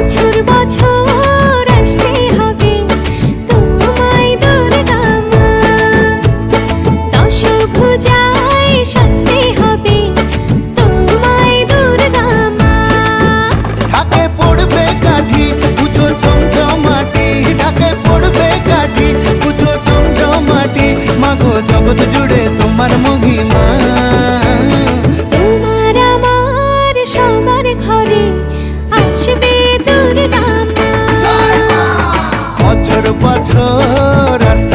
বছর বছর আসতে হবে তোমায় দুর্গা মা, দশভুজায় সাজতে হবে তোমায় দুর্গা মা। ঢাকে পড়বে কাঠি পুজো চমচমাটি, ঢাকে পড়বে কাঠি পুজো চমচমাটি, মাগো জগৎ জুড়ে তোমার মহিমা। তোমার আমার সবার ঘরে আসবে দুর্গা মা। বছর বছর আসতে